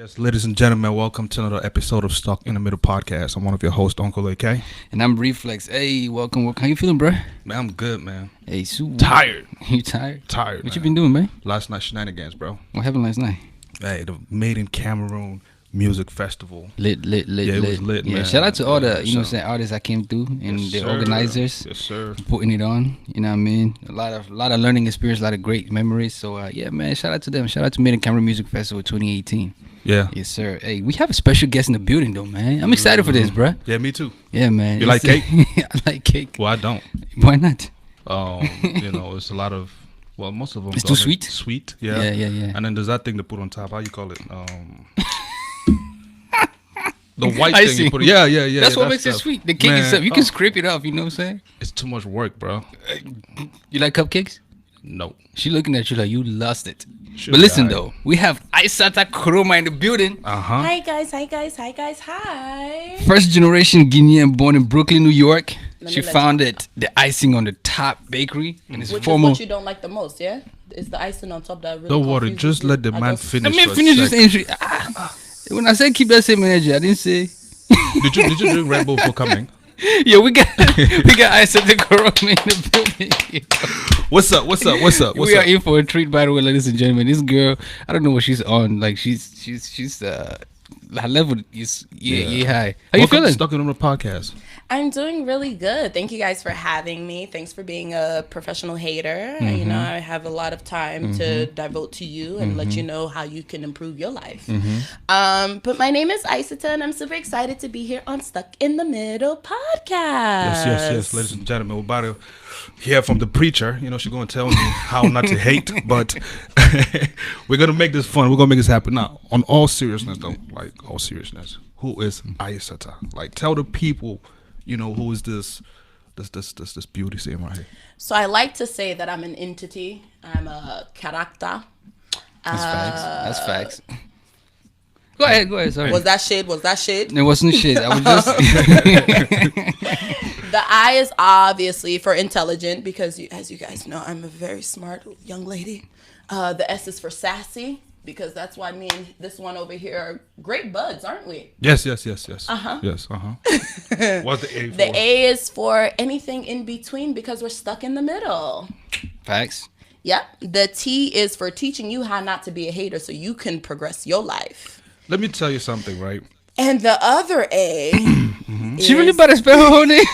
Yes, ladies and gentlemen, welcome to another episode of Stuck in the Middle podcast. I'm one of your hosts, Uncle AK. And I'm Reflex. Hey, welcome. How you feeling, bro? Man, I'm good, man. Hey, super. Tired. You tired? Tired, What man. you been doing, man? Last night shenanigans, bro. What happened last night? Hey, the Made in Cameroon Music Festival. Lit. Yeah, it was lit, yeah, man. shout out to all the, Yeah, what I'm saying, artists that came through and Yes, the sir. organizers Yes, sir. putting it on. You know what I mean? A lot of learning experience, a lot of great memories. So, yeah, man, shout out to them. Shout out to Made in Cameroon Music Festival 2018. Yeah. Yes, sir. Hey, we have a special guest in the building, though, man. I'm excited for this, bruh. Yeah, me too. Yeah, man. You like cake? I like cake. Well, I don't. Why not? It's a lot of, well, most of them. It's too sweet? Sweet, yeah. Yeah. And then there's that thing to put on top. How you call it? The white Icing. thing you put. Yeah. That's what that makes it stuff. sweet. The cake Man, itself, you can scrape it off. You know what I'm saying? It's too much work, bro. You like cupcakes? No. She looking at you like you lost it. Should But be listen alright. though, we have Isata Koroma in the building. Uh-huh. Hi guys. First generation Guinean, born in Brooklyn, New York. Let She me let founded the Icing on the Top bakery and it's Which formal. is what you don't like the most, yeah? Is the icing on top that really Don't worry, confuses just you? let the I man don't- finish. Let me for a finish this sec. entry. When I said keep that same energy, I didn't say. Did you drink Red Bull for coming? Yo, we got Isata Koroma in the building. What's up? We are in for a treat, by the way, ladies and gentlemen. This girl, I don't know what she's on. Like she's her level is high. How you Welcome to feeling? Stuck in the podcast. I'm doing really good. Thank you guys for having me. Thanks for being a professional hater. You know, I have a lot of time to devote to you and let you know how you can improve your life. But my name is Isata and I'm super excited to be here on Stuck in the Middle podcast. Yes, ladies and gentlemen. We're about to hear from the preacher. You know, she's going to tell me how not to hate, but we're going to make this fun. We're going to make this happen. Now, on all seriousness, though, like all seriousness, who is Isata? Like, tell the people, you know, who is this beauty sitting right here? So I like to say that I'm an entity. I'm a character. That's facts. Go ahead. Sorry. Was that shade? It wasn't shit. I was just. The I is obviously for intelligent because, as you guys know, I'm a very smart young lady. The S is for sassy because that's why me and this one over here are great buds, aren't we? Yes. Uh-huh. Yes, What's the A for? The A is for anything in between because we're stuck in the middle. Facts. Yep. The T is for teaching you how not to be a hater so you can progress your life. Let me tell you something, right? And the other A She really about to spell her whole name?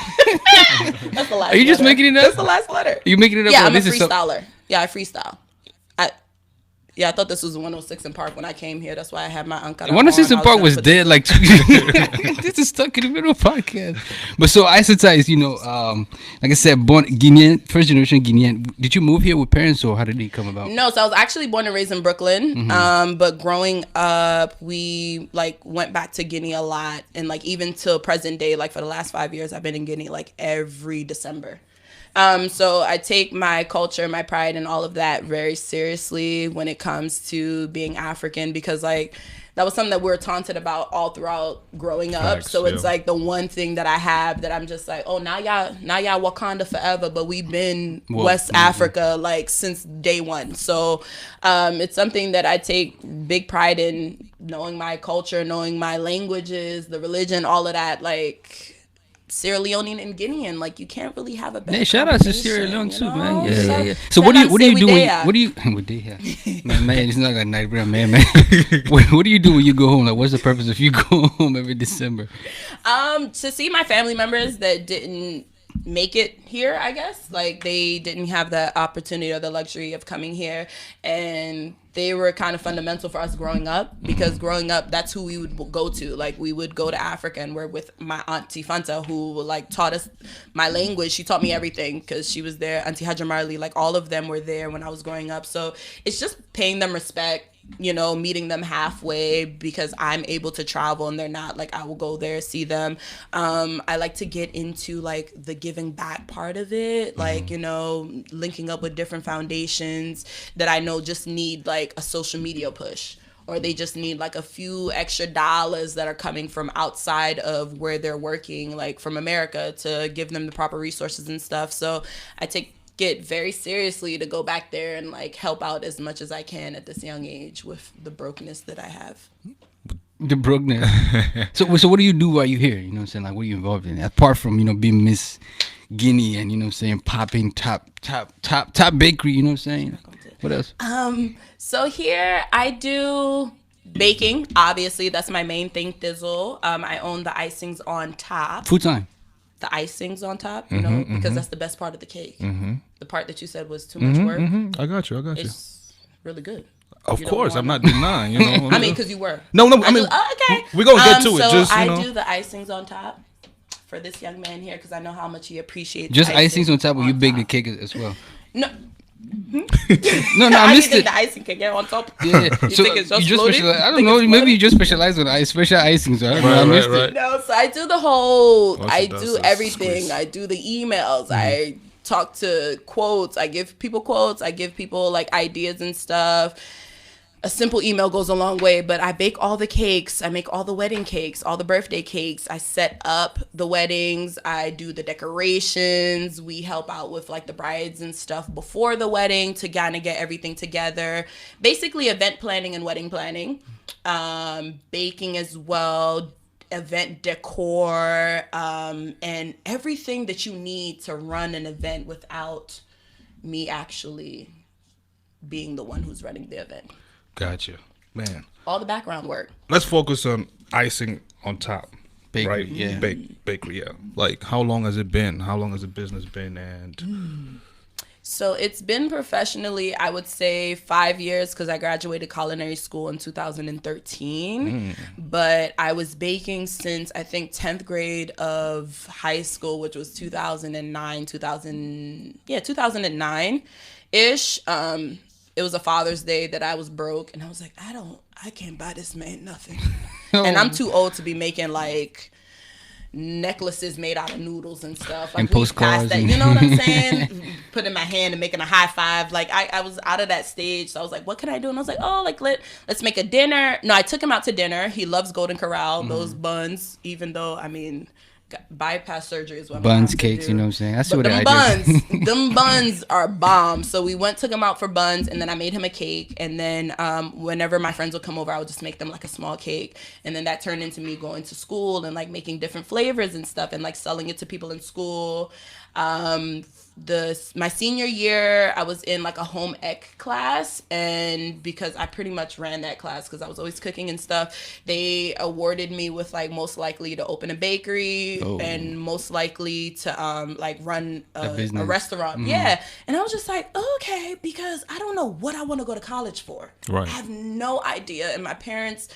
That's the last Are you just letter. making it up? That's the last letter. You making it up? Yeah, or I'm a this is some- freestyler. Yeah, I freestyle. I thought this was 106 in Park when I came here. That's why I had my Ankara. 106 in on. I Park gonna was put dead like this is Stuck in the Middle podcast. But so Isata is, like I said, born Guinean, first generation Guinean. Did you move here with parents or how did it come about? No, so I was actually born and raised in Brooklyn. But growing up, we went back to Guinea a lot, and even till present day, for the last 5 years, I've been in Guinea every December. So I take my culture, my pride, and all of that very seriously when it comes to being African because that was something that we were taunted about all throughout growing up. Facts, So it's yeah. the one thing that I have that I'm just oh, now y'all Wakanda forever, but we've been Well, West Africa since day one. So it's something that I take big pride in, knowing my culture, knowing my languages, the religion, all of that. Sierra Leonean and Guinean, you can't really have a better Hey, shout out to combination, Sierra Leone you too, know? man. Yeah. So shout what do out you to what do you say do we when there. what do you what day man, it's not like night man. What do you do when you go home? What's the purpose if you go home every December? To see my family members that didn't make it here, I guess. They didn't have the opportunity or the luxury of coming here, and they were kind of fundamental for us growing up because growing up, that's who we would go to. We would go to Africa and we're with my auntie Fanta who taught us my language. She taught me everything because she was there. Auntie Hajamarli, all of them were there when I was growing up. So it's just paying them respect, meeting them halfway because I'm able to travel and they're not. I will go there, see them. I like to get into the giving back part of it, linking up with different foundations that I know just need a social media push, or they just need a few extra dollars that are coming from outside of where they're working, from America, to give them the proper resources and stuff. So I take it very seriously to go back there and help out as much as I can at this young age with the brokenness that I have. The brokenness. So what do you do while you're here? You know what I'm saying? Like, what are you involved in? Apart from, being Miss Guinea and, what I'm saying, popping top bakery, you know what I'm saying? What else? So here I do baking. Obviously, that's my main thing, Thizzle. I own the icings on top. Full time. The icings on top, because that's the best part of the cake. The part that you said was too much work. I got you. It's really good. Of course, I'm not denying. I mean, because you were. No. I mean, okay. We're gonna get to it. So Just I do the icings on top for this young man here because I know how much he appreciates. Just icings on top, or you bake the cake as well? No. No, I missed it. The icing can get on top. Yeah. So think it's just specialize. I don't know. Maybe you just specialize on special icing. So I don't know. I missed it. No, so I do the whole. I does do is everything. squeeze. I do the emails. I talk to quotes. I give people quotes. I give people like ideas and stuff. A simple email goes a long way, but I bake all the cakes. I make all the wedding cakes, all the birthday cakes. I set up the weddings. I do the decorations. We help out with like the brides and stuff before the wedding to kind of get everything together. Basically event planning and wedding planning. Baking as well, event decor, and everything that you need to run an event without me actually being the one who's running the event. Gotcha, man. All the background work. Let's focus on icing on top. Bakery, right? yeah. Bakery, yeah. Like, how long has it been? How long has the business been? And So it's been professionally, I would say 5 years because I graduated culinary school in 2013. But I was baking since I think 10th grade of high school, which was 2009-ish. It was a Father's Day that I was broke and I was like, I can't buy this man nothing. And I'm too old to be making like necklaces made out of noodles and stuff. Like, and postcards. that, you know what I'm saying? Putting my hand and making a high five. Like I was out of that stage. So I was like, what can I do? And I was like, oh, like let's make a dinner. No, I took him out to dinner. He loves Golden Corral, those buns, even though, I mean, bypass surgery is what buns, cakes, you know what I'm saying? That's what I do. Them buns are bomb. So we took him out for buns, and then I made him a cake. And then whenever my friends would come over, I would just make them like a small cake. And then that turned into me going to school and like making different flavors and stuff and like selling it to people in school. My senior year, I was in like a home ec class, and because I pretty much ran that class because I was always cooking and stuff, they awarded me with like most likely to open a bakery and most likely to like run a restaurant. Yeah. And I was just like, okay, because I don't know what I want to go to college for. Right. I have no idea. And my parents,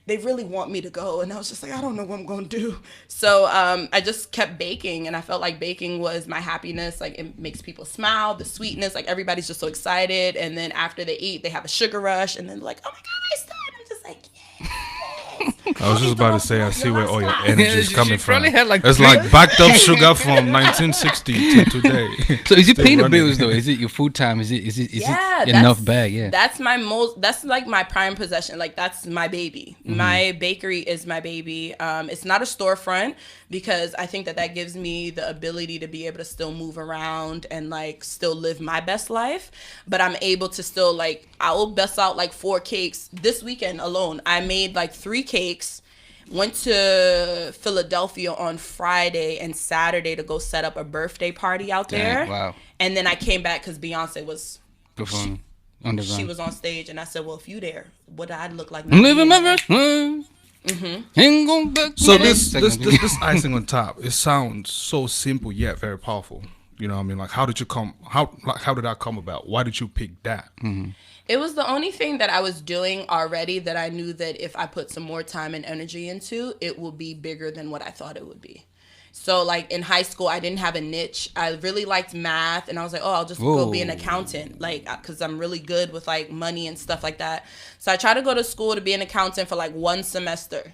they really want me to go. And I was just like, I don't know what I'm going to do. So I just kept baking. And I felt like baking was my happiness. Like, it makes people smile, the sweetness. Like, everybody's just so excited. And then after they eat, they have a sugar rush. And then they're like, oh, my God, I started. I'm just like, yeah. I was just about to say, I see where all your energy is coming from. Like it's like backed up sugar from 1960 to today. So is it paying the bills though? Is it your full time? Is it enough bag? Yeah. That's like my prime possession. Like, that's my baby. My bakery is my baby. It's not a storefront because I think that gives me the ability to be able to still move around and like still live my best life. But I'm able to still like, I will bust out like 4 cakes this weekend alone. I made like 3 cakes, went to Philadelphia on Friday and Saturday to go set up a birthday party out there. Wow. And then I came back because Beyonce was performing. She was on stage, and I said, well, if you there, what I'd look like. I'm living my best. So this icing on top, it sounds so simple yet very powerful. You know what I mean? Like, how did that come about? Why did you pick that? It was the only thing that I was doing already that I knew that if I put some more time and energy into, it will be bigger than what I thought it would be. So, like, in high school, I didn't have a niche. I really liked math, and I was like, oh, I'll just go be an accountant, like, because I'm really good with, like, money and stuff like that. So I tried to go to school to be an accountant for, like, 1 semester.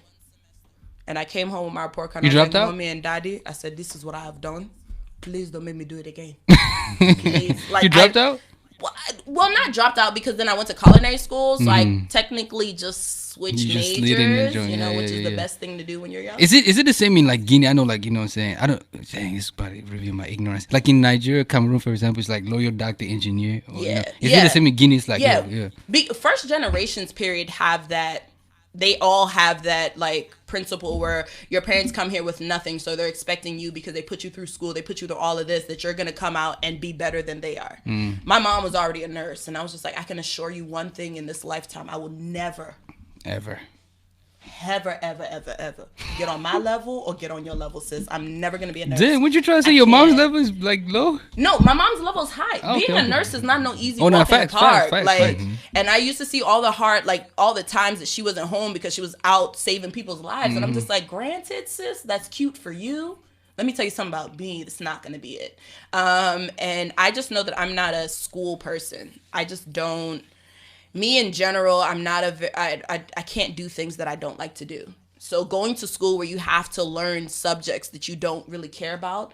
And I came home with my report card. You dropped out? Mommy and Daddy, I said, this is what I have done. Please don't make me do it again. Please. Like, you dropped out? Well, not dropped out because then I went to culinary school, so I technically just switched majors, which is the best thing to do when you're young. Is it the same in like Guinea? I know, like, you know what I'm saying? Dang, it's probably reveal my ignorance. Like in Nigeria, Cameroon, for example, it's like lawyer, doctor, engineer. Or, Is it the same in Guinea? It's like, yeah. First generations period have that they all have that like principle where your parents come here with nothing, so they're expecting you, because they put you through school, they put you through all of this, that you're gonna come out and be better than they are. My mom was already a nurse, and I was just like, I can assure you one thing in this lifetime: I will never, Ever. ever get on my level or get on your level, sis. I'm never gonna be a nurse. Damn, what you trying to say? I Your mom's can't. level is like low? No, my mom's level is high. Okay, Being a okay. nurse is not no easy Oh, no, walk in the facts, park. facts, Like, facts. and I used to see all the hard, like all the times that she wasn't home because she was out saving people's lives, and I'm just like, granted, sis, that's cute for you. Let me tell you something about me. That's not going to be it. And I just know that I'm not a school person. I just don't. Me in general, I'm not I can't do things that I don't like to do. So going to school where you have to learn subjects that you don't really care about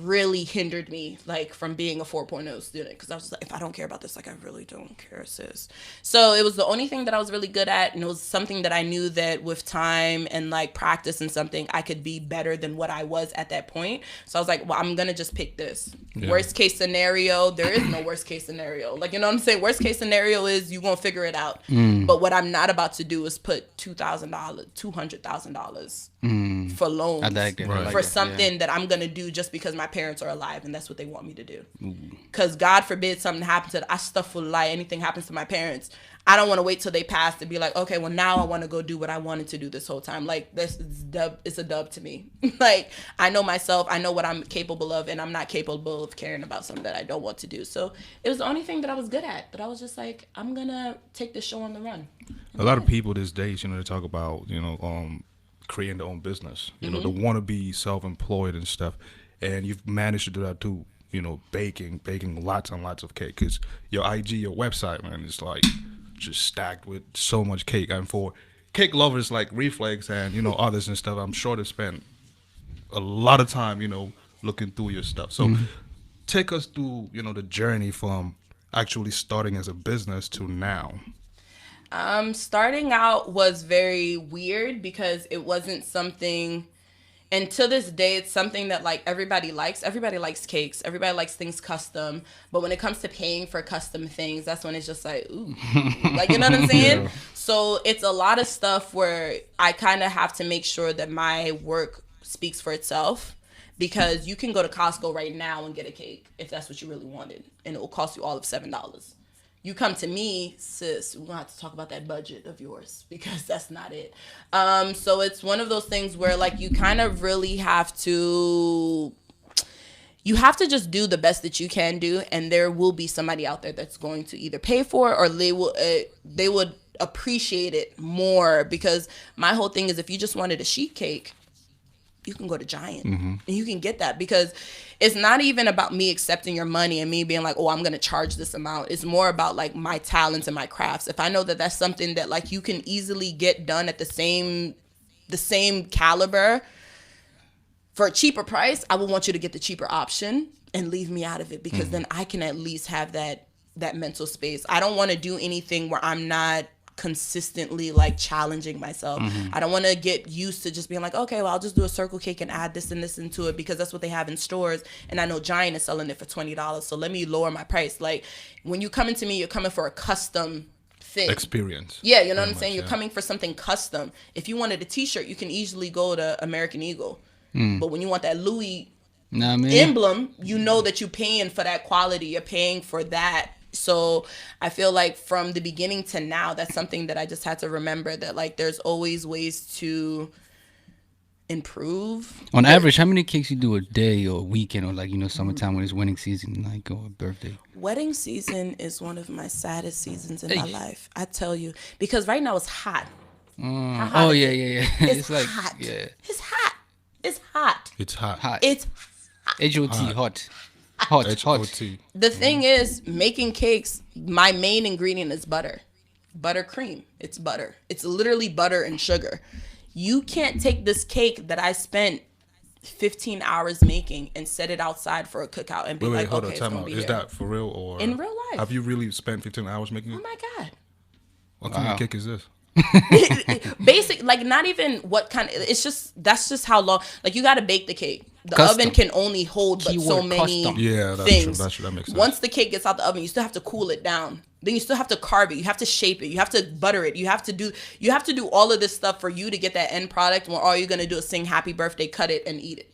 really hindered me, like, from being a 4.0 student, because I was like, if I don't care about this, like, I really don't care, sis. So it was the only thing that I was really good at, and it was something that I knew that with time and like practice and something, I could be better than what I was at that point. So I was like, well, I'm gonna just pick this. Worst case scenario, there is no worst case scenario. Like, you know what I'm saying? Worst case scenario is you gonna figure it out. But what I'm not about to do is put $200,000 for loans for something that I'm gonna do just because my parents are alive and that's what they want me to do. Because God forbid something happens to astaghfirullah, anything happens to my parents, I don't want to wait till they pass to be like, okay, well, now I want to go do what I wanted to do this whole time. Like, this is it's a dub to me. Like, I know myself, I know what I'm capable of, and I'm not capable of caring about something that I don't want to do. So it was the only thing that I was good at, that I was just like, I'm gonna take this show on the run. A lot of people these days, they talk about, creating their own business. They want to be self-employed and stuff. And you've managed to do that too, baking lots and lots of cake. Because your IG, your website, man, is like just stacked with so much cake. And for cake lovers like Reflex and, others and stuff, I'm sure they spend a lot of time, looking through your stuff. So take us through, the journey from actually starting as a business to now. Starting out was very weird because it wasn't something, and to this day, it's something that like everybody likes. Everybody likes cakes. Everybody likes things custom. But when it comes to paying for custom things, that's when it's just like, ooh, like, you know what I'm saying? Yeah. So it's a lot of stuff where I kind of have to make sure that my work speaks for itself. Because you can go to Costco right now and get a cake if that's what you really wanted, and it will cost you all of $7. You come to me, sis, we're gonna have to talk about that budget of yours, because that's not it. So it's one of those things where like you kind of really have to just do the best that you can do, and there will be somebody out there that's going to either pay for it or they would appreciate it more. Because my whole thing is, if you just wanted a sheet cake, you can go to Giant and you can get that, because it's not even about me accepting your money and me being like, oh, I'm going to charge this amount. It's more about like my talents and my crafts. If I know that that's something that like you can easily get done at the same caliber for a cheaper price, I would want you to get the cheaper option and leave me out of it, because then I can at least have that mental space. I don't want to do anything where I'm not consistently like challenging myself. I don't want to get used to just being like, okay, well, I'll just do a circle cake and add this and this into it because that's what they have in stores, and I know Giant is selling it for $20, so let me lower my price. Like, when you come into me, you're coming for a custom thing. Experience. Yeah, you know what I'm saying? You're coming for something custom. If you wanted a t-shirt, you can easily go to American Eagle. But when you want that Louis emblem, you know that you're paying for that quality. You're paying for that. So I feel like from the beginning to now, that's something that I just had to remember, that like there's always ways to improve. On average, how many cakes you do a day or a weekend, or like, summertime when it's wedding season, like, or a birthday? Wedding season is one of my saddest seasons in my life. I tell you, because right now it's hot. Oh yeah. It's like hot. Yeah. It's hot. It's hot. It's hot. It's H-O-T, hot. H-O-T. The thing is, making cakes, my main ingredient is butter. Buttercream. It's butter. It's literally butter and sugar. You can't take this cake that I spent 15 hours making and set it outside for a cookout and be Wait, like, hold okay, on, it's time gonna out. be Is here. that for real, or In real life? have you really spent 15 hours making it? Oh my God. What kind of cake is this? Basic, like, not even what kind of, it's just, that's just how long, like, you got to bake the cake. The Custom. oven can only hold but so Keyword many custom. Yeah, that's things. true. That makes sense. Once the cake gets out the oven, you still have to cool it down then you still have to carve it. You have to shape it. You have to butter it. You have to do all of this stuff for you to get that end product when all you're going to do is sing happy birthday, cut it, and eat it.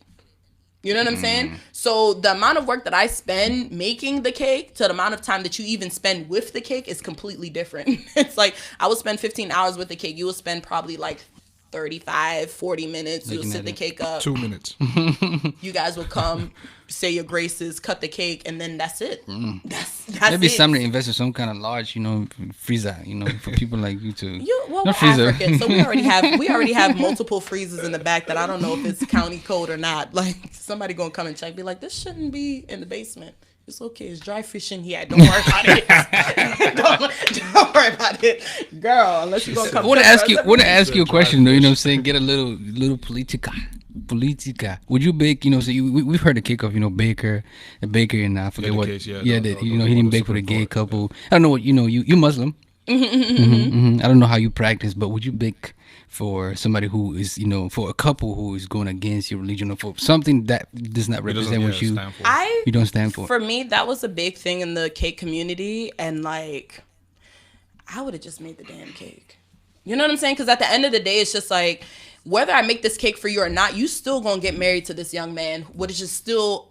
You know what I'm saying? So the amount of work that I spend making the cake to the amount of time that you even spend with the cake is completely different. It's like I will spend 15 hours with the cake. You will spend probably like 35, 40 minutes. You'll set the cake up. 2 minutes. You guys will come, say your graces, cut the cake, and then that's it. That's Maybe it. somebody invest in some kind of large, freezer, for people like you to. We're African, so we already have multiple freezers in the back that I don't know if it's county code or not. Like somebody gonna come and check, be like, this shouldn't be in the basement. It's okay. It's dry fish in here. Don't worry about it. don't worry about it, girl. Unless you gonna come. I want to ask you a question though. You know what I'm saying? Get a little politica. Would you bake? So we've heard the cake of a baker, and I forget what. He didn't bake for the gay couple. I don't know what you Muslim. I don't know how you practice, but would you bake for somebody who is for a couple who is going against your religion or for something that does not represent what you don't stand for? For me, that was a big thing in the cake community, and like I would have just made the damn cake. You know what I'm saying? Because at the end of the day, it's just like, whether I make this cake for you or not, you still gonna get married to this young man, which is still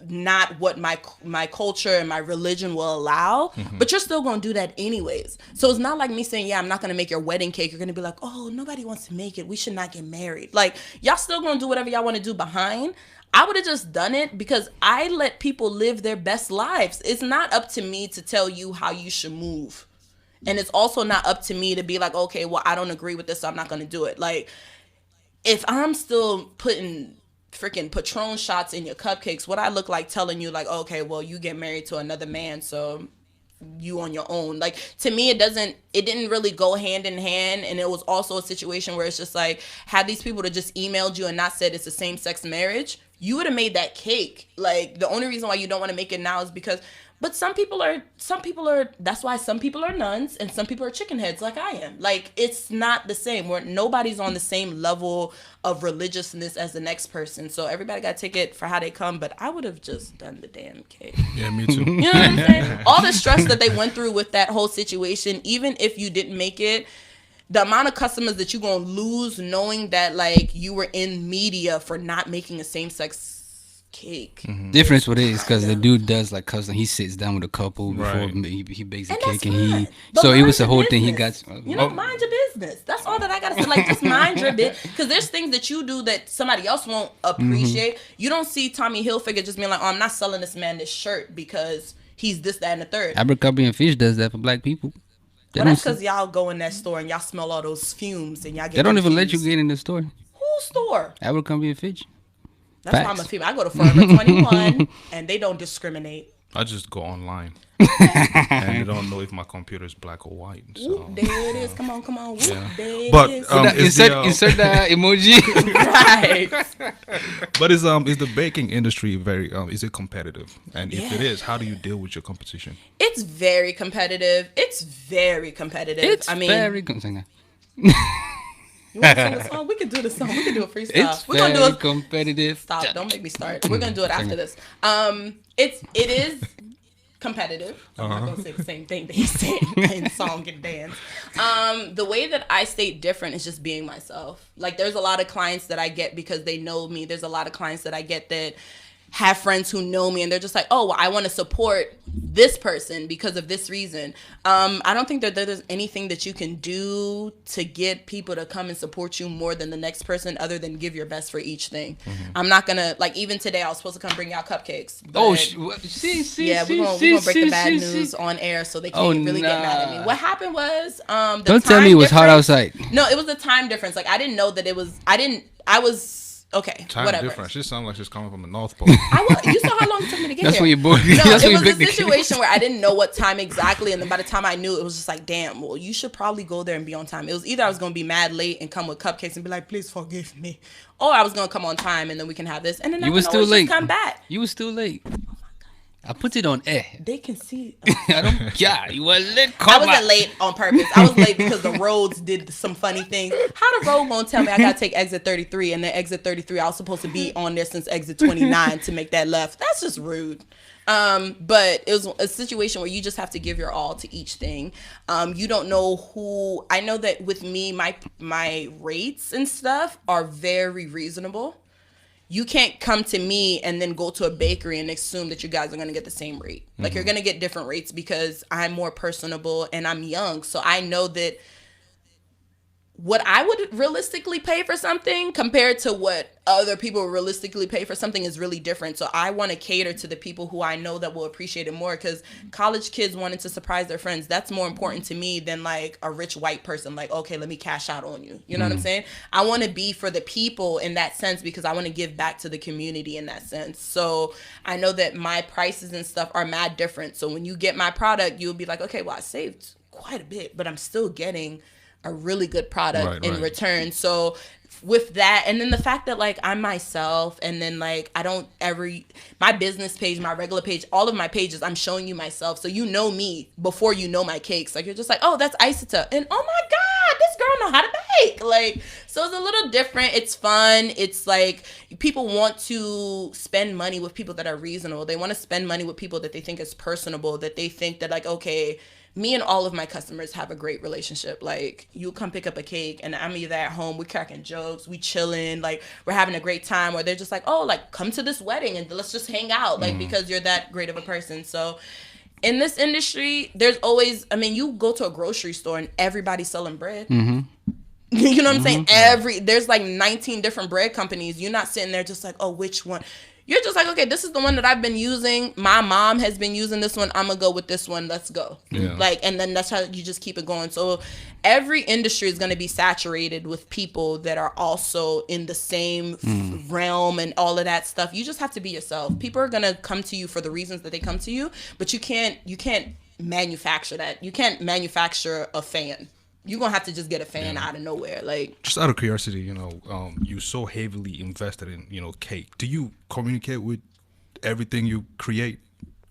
not what my culture and my religion will allow. But you're still gonna do that anyways. So it's not like me saying, yeah, I'm not gonna make your wedding cake. You're gonna be like, oh, nobody wants to make it. We should not get married. Like, y'all still gonna do whatever y'all want to do behind. I would have just done it because I let people live their best lives. It's not up to me to tell you how you should move. And it's also not up to me to be like, okay, well, I don't agree with this, so I'm not gonna do it. Like, if I'm still putting freaking Patron shots in your cupcakes, what I look like telling you like, okay, well, you get married to another man, so you on your own. Like, to me, it didn't really go hand in hand. And it was also a situation where it's just like, had these people that just emailed you and not said it's a same-sex marriage, you would have made that cake. Like, the only reason why you don't want to make it now is because, but some people are, that's why some people are nuns and some people are chicken heads like I am. Like, it's not the same. Nobody's on the same level of religiousness as the next person. So everybody got to take it for how they come, but I would have just done the damn cake. Yeah, me too. You know what I'm saying? All the stress that they went through with that whole situation, even if you didn't make it, the amount of customers that you're going to lose knowing that, like, you were in media for not making a same-sex cake. Difference what it is because the dude does like custom. He sits down with a couple before he bakes a cake, and so it was a whole thing. He got mind your business. That's all that I gotta say. Like, just mind your business, because there's things that you do that somebody else won't appreciate. You don't see Tommy Hilfiger just being like, oh, I'm not selling this man this shirt because he's this, that, and the third. Abercrombie and Fish does that for black people. Well, that's because y'all go in that store and y'all smell all those fumes and y'all get. They don't even let you get in the store. Whose store? Abercrombie and Fitch. That's why I'm a female. I go to Forever 21 and they don't discriminate. I just go online. And they don't know if my computer is black or white. So. Whoop, there it is. Come on. Whoop, yeah. There but it is. Insert the emoji. Right. But is the baking industry very is it competitive? And if it is, how do you deal with your competition? It's very competitive. It's very competitive. Very competitive. You want to sing a song? We can do the song. We can do a freestyle. We're gonna do it competitive. Stop! Don't make me start. We're gonna do it after this. It is competitive. I'm not gonna say the same thing that he's saying in song and dance. The way that I stay different is just being myself. Like, there's a lot of clients that I get because they know me. There's a lot of clients that I get that have friends who know me and they're just like, oh, well, I want to support this person because of this reason. I don't think that there's anything that you can do to get people to come and support you more than the next person other than give your best for each thing. I'm not going to, like, even today I was supposed to come bring y'all cupcakes. Oh, yeah, we're going to break the bad news on air so they can't really get mad at me. What happened was, don't tell me it was hot outside. No, it was the time difference. Like, I didn't know that it was, okay, time whatever. Difference. She sounds like she's coming from the North Pole. You saw how long it took me to get That's here. when you're born. No, it was a situation where I didn't know what time exactly, and then by the time I knew, it was just like, damn, well, you should probably go there and be on time. It was either I was going to be mad late and come with cupcakes and be like, please forgive me, or I was going to come on time and then we can have this. And then you was still late. Come back. You was still late. I put it on air. They can see. I don't care. You were late. I wasn't late on purpose. I was late because the roads did some funny things. How the road gonna tell me I gotta take exit 33 and then exit 33? I was supposed to be on there since exit 29 to make that left. That's just rude. But it was a situation where you just have to give your all to each thing. You don't know who. I know that with me, my rates and stuff are very reasonable. You can't come to me and then go to a bakery and assume that you guys are going to get the same rate. Like, you're going to get different rates because I'm more personable and I'm young. So I know that what I would realistically pay for something compared to what other people realistically pay for something is really different. So I want to cater to the people who I know that will appreciate it more, because college kids wanting to surprise their friends, that's more important to me than like a rich white person. Like, okay, let me cash out on you. You know what I'm saying? I want to be for the people in that sense because I want to give back to the community in that sense. So I know that my prices and stuff are mad different. So when you get my product, you'll be like, okay, well, I saved quite a bit, but I'm still getting a really good product in return. So with that, and then the fact that like I'm myself, and then like I don't my business page, my regular page, all of my pages, I'm showing you myself. So you know me before you know my cakes. Like, you're just like, oh, that's Isata, and oh my God, this girl know how to bake. Like, so it's a little different. It's fun. It's like people want to spend money with people that are reasonable. They want to spend money with people that they think is personable, that they think that like, okay, me and all of my customers have a great relationship. Like, you come pick up a cake and I'm either at home, we're cracking jokes, we chilling, like we're having a great time, or they're just like, oh, like come to this wedding and let's just hang out, like because you're that great of a person. So in this industry, there's always, I mean, you go to a grocery store and everybody's selling bread. You know what I'm saying? There's like 19 different bread companies. You're not sitting there just like, oh, which one? You're just like, okay, this is the one that I've been using. My mom has been using this one. I'm going to go with this one. Let's go. Yeah. Like, and then that's how you just keep it going. So every industry is going to be saturated with people that are also in the same realm and all of that stuff. You just have to be yourself. People are going to come to you for the reasons that they come to you, but you can't manufacture that. You can't manufacture a fan. You're going to have to just get a fan out of nowhere. Like, just out of curiosity, you so heavily invested in, cake. Do you communicate with everything you create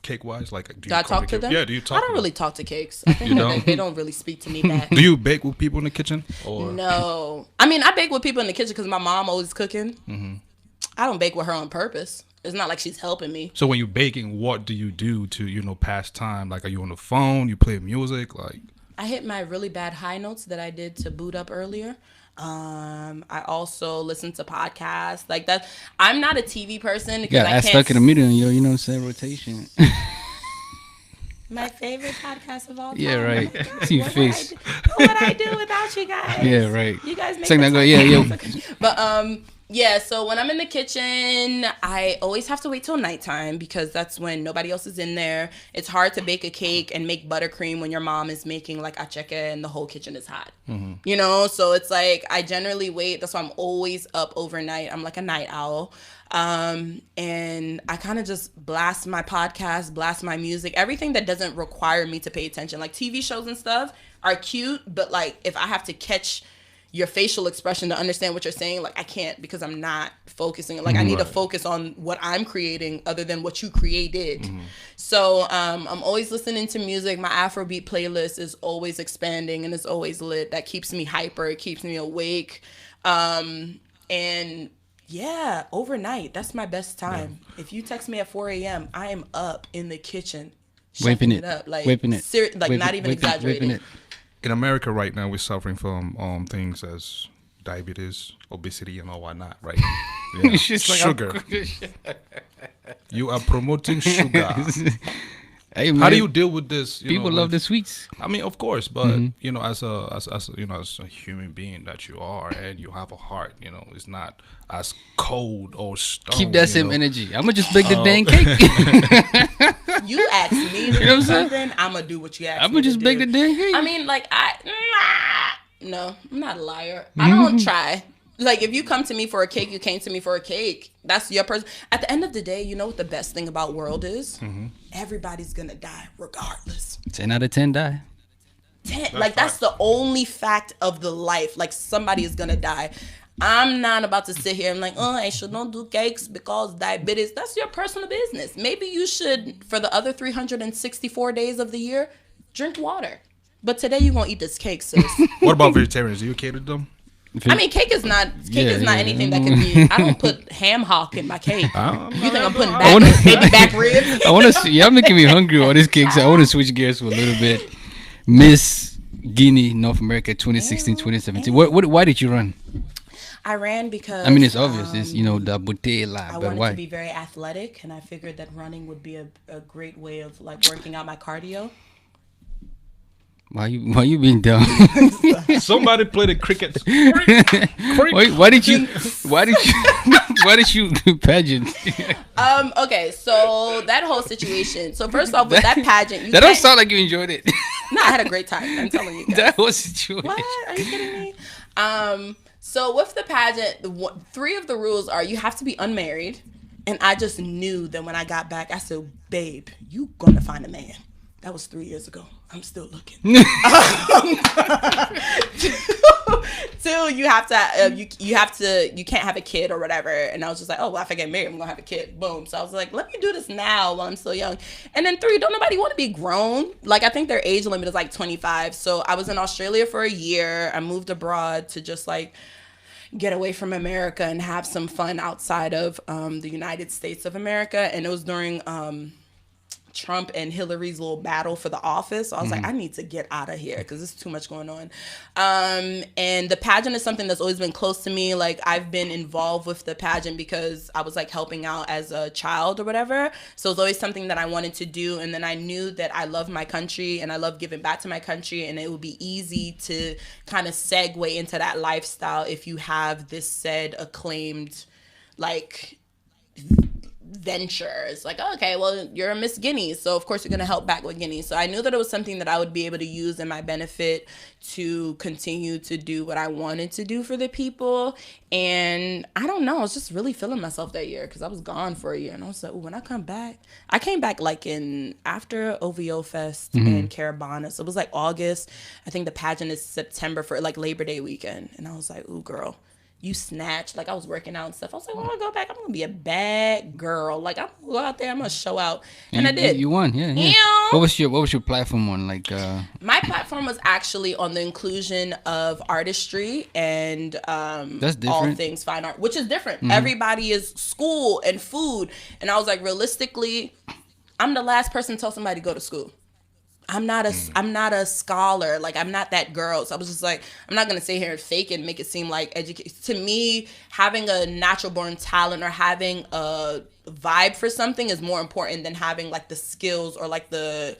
cake-wise? Like, do I talk to them? Yeah, do you talk to them? I don't really talk to cakes. I think they don't really speak to me back. Do you bake with people in the kitchen? Or? No. I mean, I bake with people in the kitchen because my mom always cooking. I don't bake with her on purpose. It's not like she's helping me. So when you're baking, what do you do to, pass time? Like, are you on the phone? You play music? Like... I hit my really bad high notes that I did to boot up earlier. I also listen to podcasts like that. I'm not a TV person because I can't stuck in the middle, you know what I'm saying? Rotation. My favorite podcast of all time. Yeah, right. See your face. What would I do without you guys? Yeah, right. You guys make yeah. But yeah, so when I'm in the kitchen, I always have to wait till nighttime because that's when nobody else is in there. It's hard to bake a cake and make buttercream when your mom is making like acheque and the whole kitchen is hot. So it's like I generally wait. That's why I'm always up overnight. I'm like a night owl. And I kind of just blast my podcast, blast my music, everything that doesn't require me to pay attention. Like TV shows and stuff are cute, but like if I have to catch your facial expression to understand what you're saying, like I can't because I'm not focusing. Like I need to focus on what I'm creating other than what you created. So I'm always listening to music. My Afrobeat playlist is always expanding and it's always lit. That keeps me hyper. It keeps me awake. And yeah, overnight, that's my best time. Yeah. If you text me at 4 a.m., I am up in the kitchen, whipping it up, like whipping it, not even exaggerating. In America right now, we're suffering from things as diabetes, obesity, and all whatnot, right? Yeah. Sugar. You are promoting sugar. Hey, man, how do you deal with this? People love the sweets. I mean, of course, but as a human being that you are, and you have a heart, it's not as cold or stone. Keep that same energy. I'm gonna just bake the dang cake. You ask me to do something, I'm gonna do what you ask me. I'm gonna just bake the dang cake. I mean, like no, I'm not a liar. I don't try. Like, if you come to me for a cake, you came to me for a cake. That's your person. At the end of the day, you know what the best thing about world is? Everybody's going to die regardless. 10 out of 10 die. 10. That's the only fact of the life. Like, somebody is going to die. I'm not about to sit here and like, oh, I should not do cakes because diabetes. That's your personal business. Maybe you should, for the other 364 days of the year, drink water. But today you're gonna eat this cake, sis. What about vegetarians? Do you cater to them? I mean, cake is not anything that can be. I don't put ham hock in my cake. You think I'm putting baby back ribs? I want to see. Y'all making me hungry on this cake. So I want to switch gears for a little bit. Miss Guinea, North America, 2016, 2017. Why did you run? I ran because I mean, it's obvious. It's the bouteille. I wanted to be very athletic, and I figured that running would be a great way of like working out my cardio. Why you being dumb? Somebody play the cricket. Why did you do pageant? Okay, so that whole situation. So first off, with that pageant, that don't sound like you enjoyed it. No, I had a great time. I'm telling you guys. That whole situation. What? Are you kidding me? So with the pageant, 3 of the rules are you have to be unmarried, and I just knew that when I got back, I said, "Babe, you gonna find a man." That was 3 years ago. I'm still looking. 2, you can't have a kid or whatever. And I was just like, oh, well, if I get married, I'm gonna have a kid. Boom. So I was like, let me do this now while I'm still young. And then 3, don't nobody want to be grown. Like, I think their age limit is like 25. So I was in Australia for a year. I moved abroad to just like get away from America and have some fun outside of the United States of America. And it was during Trump and Hillary's little battle for the office. So I was like, I need to get out of here because there's too much going on. And the pageant is something that's always been close to me. Like, I've been involved with the pageant because I was like helping out as a child or whatever. So it's always something that I wanted to do. And then I knew that I love my country and I love giving back to my country. And it would be easy to kind of segue into that lifestyle if you have this said acclaimed, like, venture. It's like, okay, well, you're a Miss Guinea, so of course you're going to help back with Guinea. So I knew that it was something that I would be able to use in my benefit to continue to do what I wanted to do for the people. And I don't know, I was just really feeling myself that year because I was gone for a year. And I was like, ooh, when I come back, I came back like after OVO Fest and Caravana. So it was like August. I think the pageant is September for like Labor Day weekend. And I was like, ooh, girl, you snatched. Like, I was working out and stuff. I was like, when I go back, I'm going to be a bad girl. Like, I'm going to go out there. I'm going to show out. And I did. You won, yeah. What was your platform on? Like, my platform was actually on the inclusion of artistry and that's different. All things fine art, which is different. Everybody is school and food. And I was like, realistically, I'm the last person to tell somebody to go to school. I'm not a scholar. Like, I'm not that girl. So I was just like, I'm not going to sit here and fake it and make it seem like education. To me, having a natural born talent or having a vibe for something is more important than having like the skills or like the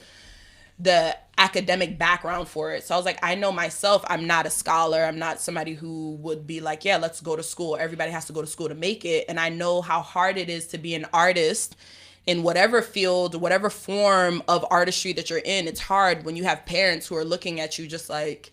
academic background for it. So I was like, I know myself, I'm not a scholar. I'm not somebody who would be like, yeah, let's go to school. Everybody has to go to school to make it. And I know how hard it is to be an artist in whatever field, whatever form of artistry that you're in. It's hard when you have parents who are looking at you just like,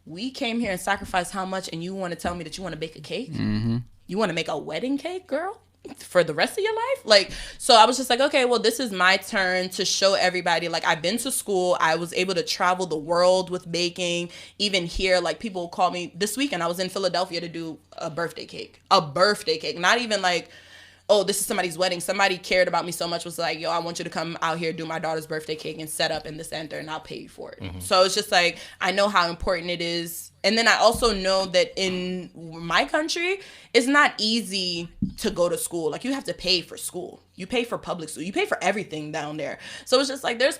we came here and sacrificed how much, and you want to tell me that you want to bake a cake? You want to make a wedding cake, girl? For the rest of your life? Like, so I was just like, okay, well, this is my turn to show everybody, like, I've been to school. I was able to travel the world with baking. Even here, like, people call me this weekend. I was in Philadelphia to do a birthday cake. Not even like, oh, this is somebody's wedding. Somebody cared about me so much, was like, yo, I want you to come out here, do my daughter's birthday cake and set up in the center, and I'll pay you for it. So it's just like, I know how important it is. And then I also know that in my country, it's not easy to go to school. Like, you have to pay for school. You pay for public school. You pay for everything down there. So it's just like, there's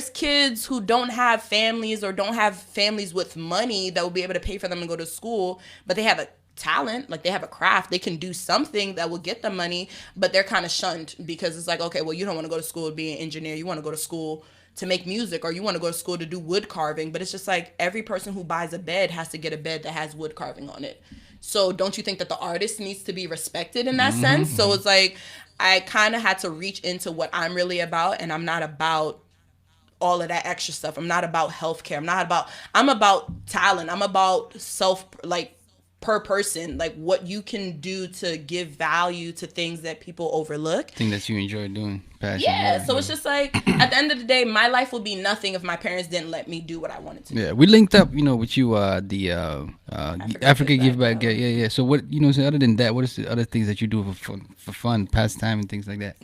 kids who don't have families or don't have families with money that will be able to pay for them to go to school, but they have a talent, like they have a craft, they can do something that will get them money, but they're kind of shunned because it's like, okay, well, you don't want to go to school to be an engineer, you want to go to school to make music, or you want to go to school to do wood carving. But it's just like, every person who buys a bed has to get a bed that has wood carving on it. So don't you think that the artist needs to be respected in that sense? So it's like, I kind of had to reach into what I'm really about, and I'm not about all of that extra stuff. I'm not about healthcare. I'm about talent. I'm about per person, like what you can do to give value to things that people overlook. Thing that you enjoy doing. Passion. Yeah, so it's just like at the end of the day, my life would be nothing if my parents didn't let me do what I wanted to do. Yeah, we linked up, with you, the Africa Give Back. Yeah. So what, so other than that, what is the other things that you do for fun, pastime, and things like that?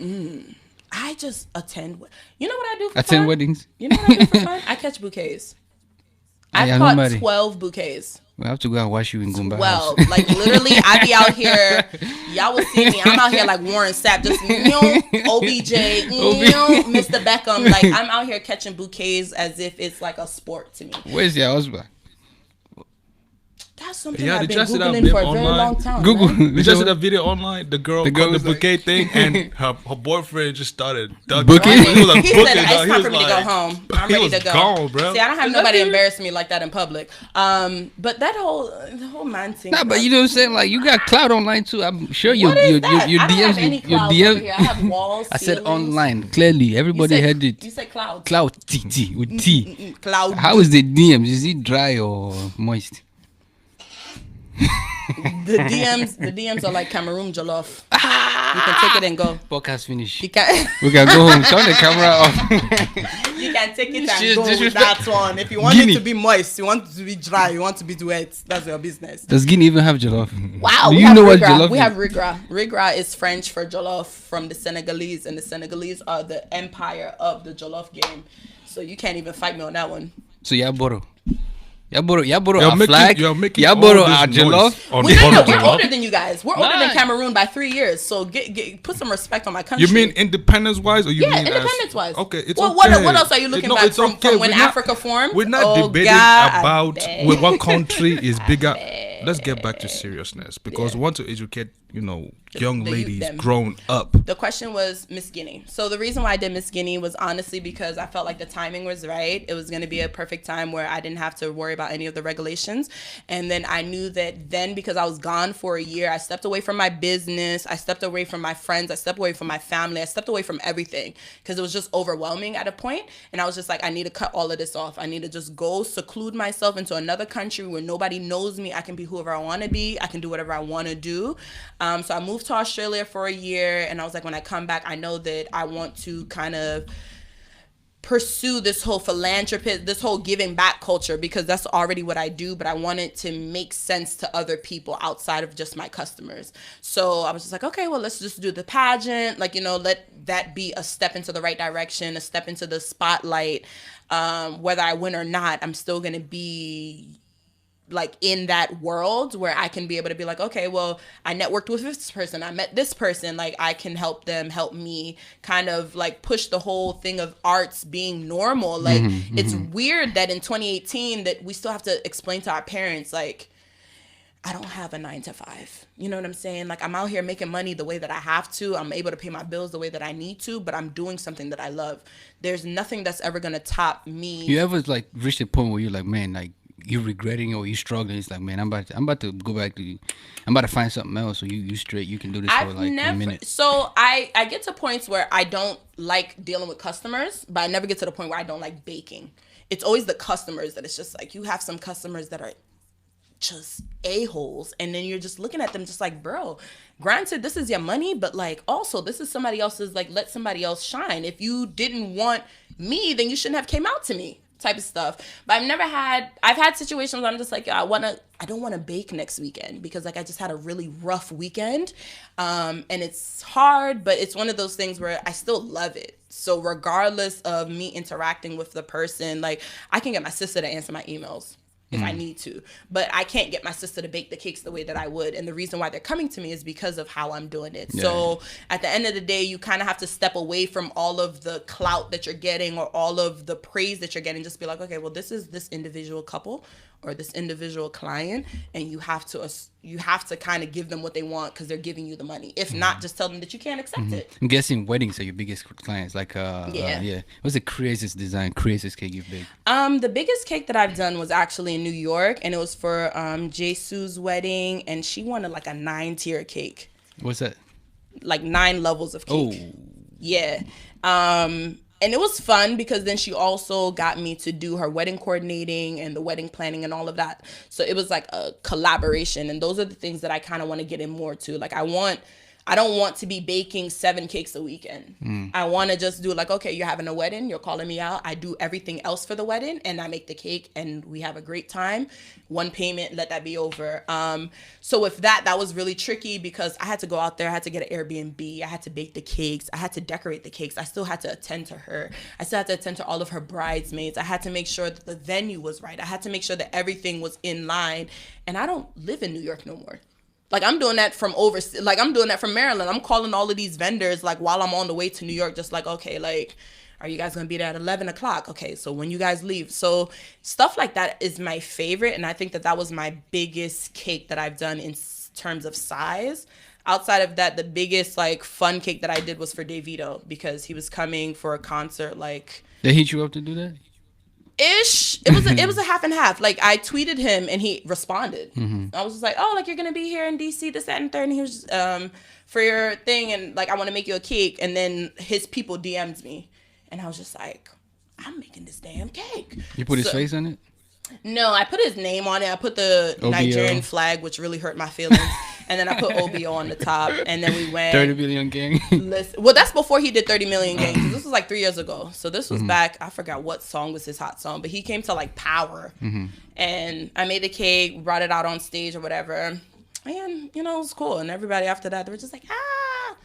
I just attend. You know what I do for Attend fun? weddings. You know what I do for fun? I catch bouquets. I've caught 12 bouquets. We have to go and watch you in Goomba 12. House. Like literally, I be out here. Y'all will see me. I'm out here like Warren Sapp, just OBJ, Mr. Beckham. Like I'm out here catching bouquets as if it's like a sport to me. Where's your husband? That's something I've been Googling for a very long time. Google. We just did a video online. The girl got the bouquet thing, and her boyfriend just started bouquet. He said, "It's time for me to go home. I'm ready to go." Gone, bro. See, I don't have nobody embarrass me like that in public. But that the whole man thing. Nah, but you know what I'm saying? Like you got clout online too. I'm sure your DMs. Your DMs. I have walls. I said online. Clearly, everybody had it. You said cloud. Cloud T with T. Cloud. How is the DMs? Is it dry or moist? The DMs are like Cameroon jollof. You can take it and go. Podcast finish. We can go home. Turn the camera off. You can take it and go with that one. If you want Guinea. It to be moist, you want it to be dry, you want it to be wet, that's your business. Does Guinea even have jollof? Wow. Do you know what rigra. jollof We have rigra. Rigra is French for jollof from the Senegalese, and the Senegalese are the empire of the jollof game. So you can't even fight me on that one. So yeah, borrow a flag. Y'all borrow a jollof. We're older than you guys. We're older than Cameroon by 3 years. So put some respect on my country. You mean independence-wise, or you mean independence-wise? Okay, it's well, okay. What else are you looking back from when Africa formed? We're not debating about what country is bigger. Let's get back to seriousness, because we want to educate, young ladies grown up. The question was Miss Guinea. So the reason why I did Miss Guinea was honestly because I felt like the timing was right. It was going to be a perfect time where I didn't have to worry about any of the regulations. And then I knew that then, because I was gone for a year, I stepped away from my business. I stepped away from my friends. I stepped away from my family. I stepped away from everything because it was just overwhelming at a point. And I was just like, I need to cut all of this off. I need to just go seclude myself into another country where nobody knows me. I can be whoever I want to be. I can do whatever I want to do. So I moved to Australia for a year, and I was like, when I come back, I know that I want to kind of pursue this whole philanthropist, this whole giving back culture, because that's already what I do, but I want it to make sense to other people outside of just my customers. So I was just like, okay, well, let's just do the pageant, let that be a step into the right direction, a step into the spotlight. Whether I win or not, I'm still going to be like in that world where I can be able to be like, okay, well, I networked with this person, I met this person, like I can help them help me, kind of like push the whole thing of arts being normal. Like it's weird that in 2018 that we still have to explain to our parents, like, I don't have a 9 to 5. You know what I'm saying? Like I'm out here making money the way that I have to. I'm able to pay my bills the way that I need to, but I'm doing something that I love. There's nothing that's ever going to top me. You ever like reached a point where you're like, man, like, you regretting or you struggling? It's like, man, I'm about to go back to, I'm about to find something else. So you straight, you can do this for like a minute. So I get to points where I don't like dealing with customers, but I never get to the point where I don't like baking. It's always the customers that it's just like, you have some customers that are just a-holes, and then you're just looking at them just like, bro, granted, this is your money, but like also this is somebody else's, like, let somebody else shine. If you didn't want me, then you shouldn't have came out to me, type of stuff. But I've had situations where I'm just like, I don't want to bake next weekend because like I just had a really rough weekend, and it's hard, but it's one of those things where I still love it. So regardless of me interacting with the person, like I can get my sister to answer my emails if I need to, but I can't get my sister to bake the cakes the way that I would. And the reason why they're coming to me is because of how I'm doing it. Yeah. So at the end of the day, you kind of have to step away from all of the clout that you're getting or all of the praise that you're getting. Just be like, okay, well, this is this individual couple or this individual client, and you have to kind of give them what they want because they're giving you the money. If not, just tell them that you can't accept it. I'm guessing weddings are your biggest clients. Like, what's the craziest cake you've baked? The biggest cake that I've done was actually in New York, and it was for Jesu's wedding, and she wanted like a 9-tier cake. What's that? Like 9 levels of cake. Oh. Yeah. And it was fun because then she also got me to do her wedding coordinating and the wedding planning and all of that. So it was like a collaboration. And those are the things that I kind of want to get in more to. Like I don't want to be baking 7 cakes a weekend. I want to just do like, okay, you're having a wedding, you're calling me out. I do everything else for the wedding and I make the cake and we have a great time. One payment, let that be over. So with that was really tricky because I had to go out there. I had to get an Airbnb. I had to bake the cakes. I had to decorate the cakes. I still had to attend to her. I still had to attend to all of her bridesmaids. I had to make sure that the venue was right. I had to make sure that everything was in line. And I don't live in New York no more. Like, I'm doing that from I'm doing that from Maryland. I'm calling all of these vendors, like, while I'm on the way to New York, just like, okay, like, are you guys going to be there at 11 o'clock? Okay, so when you guys leave. So stuff like that is my favorite. And I think that was my biggest cake that I've done in terms of size. Outside of that, the biggest, like, fun cake that I did was for Davido because he was coming for a concert, like. They hit you up to do that? It was a half and half. Like, I tweeted him and he responded. I was just like, oh, like, you're gonna be here in DC this, that, and third, and he was for your thing, and like, I want to make you a cake. And then his people DM'd me and I was just like, I'm making this damn cake. You put his face on it? No, I put his name on it. I put the OBO. Nigerian flag, which really hurt my feelings. And then I put OBO on the top. And then we went 30 Million Gang. Well, that's before he did 30 Million Gang. This was like 3 years ago. So this was back, I forgot what song was his hot song, but he came to like Power. And I made the cake, brought it out on stage or whatever. And, you know, it was cool. And everybody after that, they were just like, ah.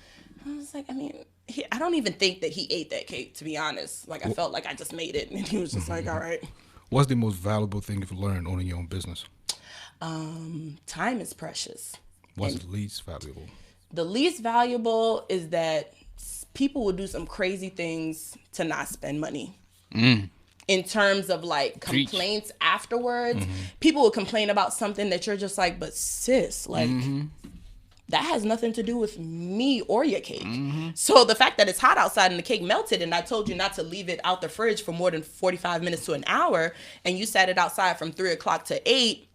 I was like, I mean, I don't even think that he ate that cake, to be honest. Like, I felt like I just made it. And he was just like, all right. What's the most valuable thing you've learned owning your own business? Time is precious. What's the least valuable? The least valuable is that people will do some crazy things to not spend money. In terms of like complaints afterwards, people will complain about something that you're just like, but sis, like, that has nothing to do with me or your cake. So the fact that it's hot outside and the cake melted and I told you not to leave it out the fridge for more than 45 minutes to an hour and you sat it outside from 3 o'clock to 8.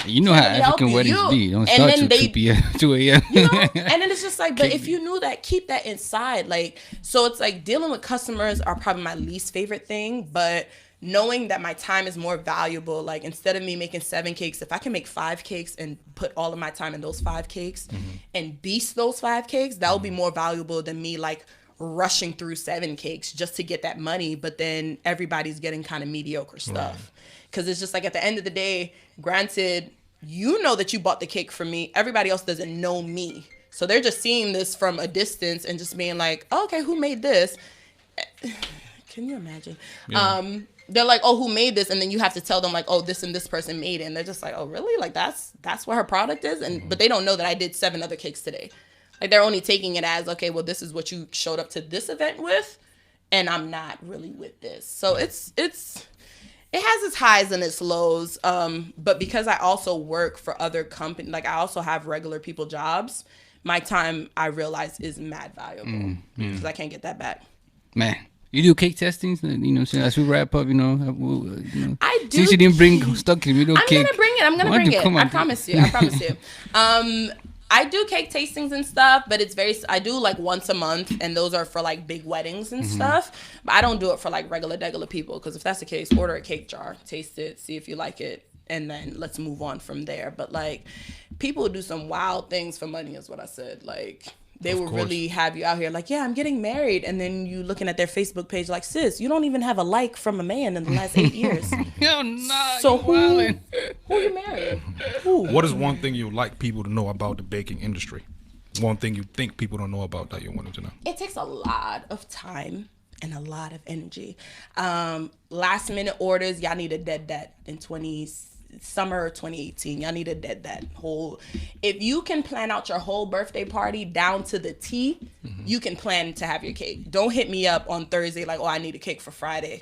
You know how African weddings be. Don't start till 2 p.m. 2 a.m. You know? And then it's just like, but if you knew that, keep that inside. Like, so it's like dealing with customers are probably my least favorite thing, but knowing that my time is more valuable, like instead of me making 7 cakes, if I can make 5 cakes and put all of my time in those 5 cakes and beast those 5 cakes, that would be more valuable than me like rushing through 7 cakes just to get that money. But then everybody's getting kind of mediocre stuff. Because it's just like at the end of the day, granted, you know that you bought the cake from me. Everybody else doesn't know me. So they're just seeing this from a distance and just being like, oh, okay, who made this? Can you imagine? Yeah. They're like, oh, who made this? And then you have to tell them like, oh, this and this person made it. And they're just like, oh, really? Like that's what her product is? And but they don't know that I did 7 other cakes today. Like they're only taking it as, okay, well, this is what you showed up to this event with. And I'm not really with this. So it has its highs and its lows. But because I also work for other companies, like I also have regular people jobs, my time I realize is mad valuable because I can't get that back. Man. You do cake testings, you know what I'm saying? As we wrap up, I do. Since you didn't bring stuck in the middle cake. I'm gonna bring it. I promise you. I do cake tastings and stuff, but I do like once a month, and those are for like big weddings and stuff. But I don't do it for like regular people, because if that's the case, order a cake jar, taste it, see if you like it, and then let's move on from there. But like, people do some wild things for money, is what I said. Like, they will really have you out here like, yeah, I'm getting married. And then you looking at their Facebook page like, sis, you don't even have a like from a man in the last 8 years. So who you married? What is one thing you would like people to know about the baking industry? One thing you think people don't know about that you want them to know? It takes a lot of time and a lot of energy. Last minute orders, y'all need to dead that in summer 2018. Y'all need to dead that whole. If you can plan out your whole birthday party down to the T, you can plan to have your cake. Don't hit me up on Thursday like, oh, I need a cake for Friday.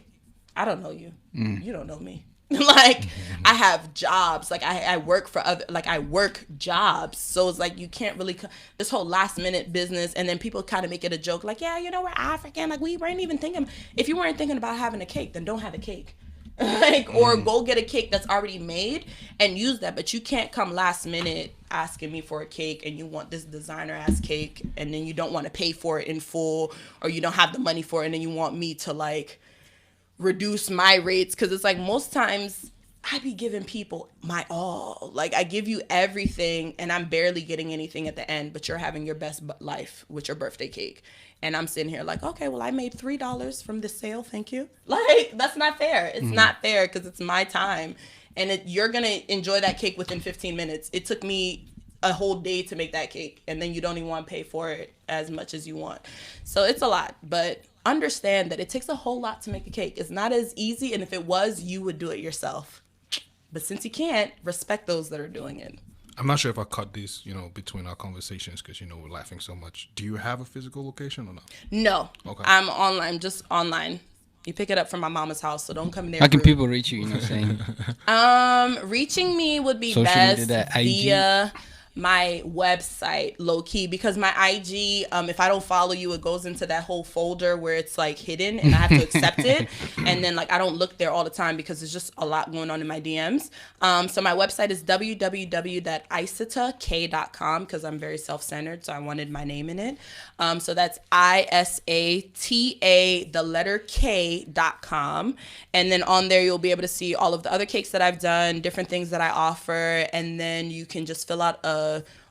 I don't know you. You don't know me. Like, I have jobs. Like, I work for other, like, I work jobs. So it's like, you can't really, this whole last minute business. And then people kind of make it a joke. Like, yeah, you know, we're African. Like, we weren't even thinking. If you weren't thinking about having a cake, then don't have a cake. or go get a cake that's already made and use that. But you can't come last minute asking me for a cake and you want this designer ass cake and then you don't want to pay for it in full, or you don't have the money for it and then you want me to like reduce my rates. Because it's like most times I be giving people my all. Like I give you everything and I'm barely getting anything at the end, but you're having your best life with your birthday cake. And I'm sitting here like, okay, well, I made $3 from this sale. Thank you. Like, that's not fair. It's not fair because it's my time. And you're going to enjoy that cake within 15 minutes. It took me a whole day to make that cake. And then you don't even want to pay for it as much as you want. So it's a lot. But understand that it takes a whole lot to make a cake. It's not as easy. And if it was, you would do it yourself. But since you can't, respect those that are doing it. I'm not sure if I cut these, between our conversations because, we're laughing so much. Do you have a physical location or not? No. Okay. I'm online, just online. You pick it up from my mama's house, so don't come there. How can people reach you, you know what I'm saying? Reaching me would be social best media, via my website, low key, because my IG, if I don't follow you, it goes into that whole folder where it's like hidden and I have to accept it. And then like I don't look there all the time because there's just a lot going on in my DMs. So my website is www.isatak.com because I'm very self-centered, so I wanted my name in it. So that's ISATA, the letter K.com. And then on there you'll be able to see all of the other cakes that I've done, different things that I offer, and then you can just fill out a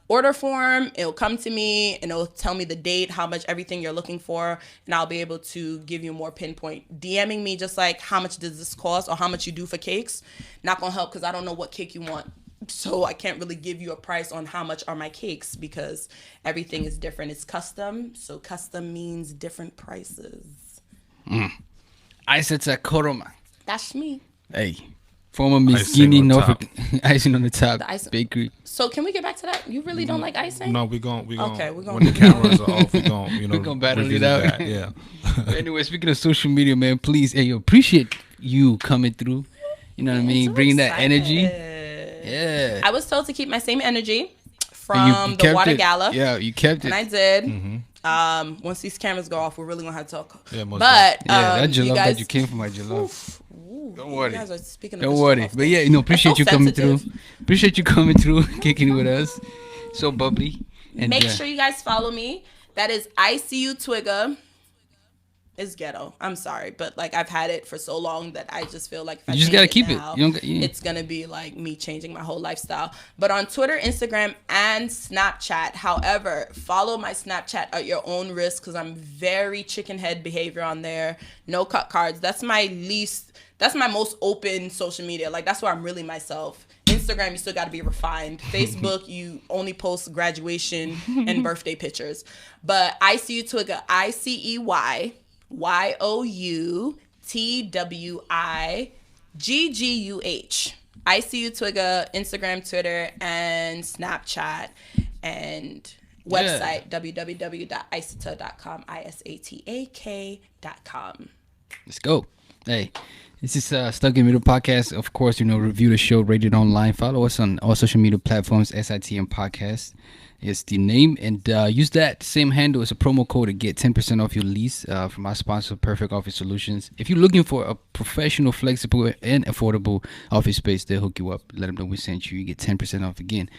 order form. It'll come to me and it'll tell me the date, how much everything you're looking for, and I'll be able to give you more pinpoint. DMing me just like how much does this cost or how much you do for cakes, not gonna help because I don't know what cake you want. So I can't really give you a price on how much are my cakes because everything is different. It's custom, so custom means different prices. Isata Koroma. That's me. Hey. Former Miss Guinea, Norfolk, icing on the top, the bakery. So can we get back to that? You really don't like icing? No, we gon' okay, when the cameras are off, we gon' battle it out. That, yeah. Anyway, speaking of social media, man, please, hey, yo, appreciate you coming through. You know what I mean? So bringing excited. that energy. Yeah. I was told to keep my same energy from the water gala. Yeah, you kept it. And I did. Once these cameras go off, we're really gonna have to talk. Yeah, most that jollof that you came from my jollof. Don't worry. You guys are speaking Don't worry. But yeah, appreciate you coming through. Appreciate you coming through, kicking it with us. So bubbly. And make sure you guys follow me. That is ICU Twigga. It's ghetto. I'm sorry, but like I've had it for so long that I just feel like if I you just gotta keep now, it. It's gonna be like me changing my whole lifestyle. But on Twitter, Instagram, and Snapchat. However, follow my Snapchat at your own risk because I'm very chicken head behavior on there. No cut cards. That's my most open social media. Like that's where I'm really myself. Instagram, you still got to be refined. Facebook, you only post graduation and birthday pictures. But ICU Twigga, ICEYYOUTWIGGUH. ICU Twigga, Instagram, Twitter, and Snapchat, and website www.isata.com, ISATAK.com. Let's go. Hey, this is Stuck in the Middle podcast. Of course, review the show, rate it online. Follow us on all social media platforms. SITM Podcast is the name. And use that same handle as a promo code to get 10% off your lease from our sponsor, Perfect Office Solutions. If you're looking for a professional, flexible, and affordable office space, they'll hook you up. Let them know we sent you. You get 10% off again.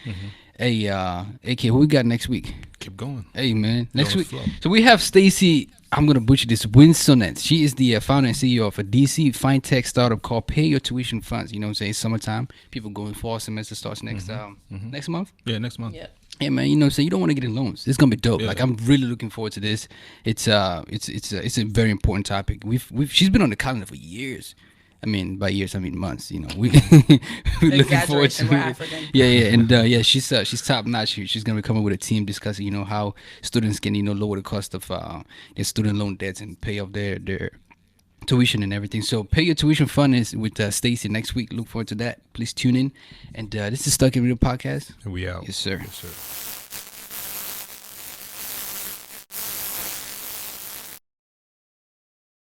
Hey, AK, who we got next week? Keep going. Hey, man. Next week. So we have Stacy, I'm going to butcher this, Winsonette. She is the founder and CEO of a DC fintech startup called Pay Your Tuition Funds. You know what I'm saying? Summertime. People going fall semester starts next next month. Yeah, next month. Yeah. Yeah, man. You know what I'm saying? You don't want to get in loans. It's going to be dope. Yeah. Like, I'm really looking forward to this. It's a very important topic. She's been on the calendar for years. I mean, by years, I mean months. We're looking forward to it. Yeah, and she's top notch. She's gonna be coming with a team discussing, how students can, lower the cost of their student loan debts and pay off their tuition and everything. So, Pay Your Tuition Fund is with Stacy next week. Look forward to that. Please tune in. And this is Stuck in Real Podcast. And we out. Yes, sir. Yes, sir.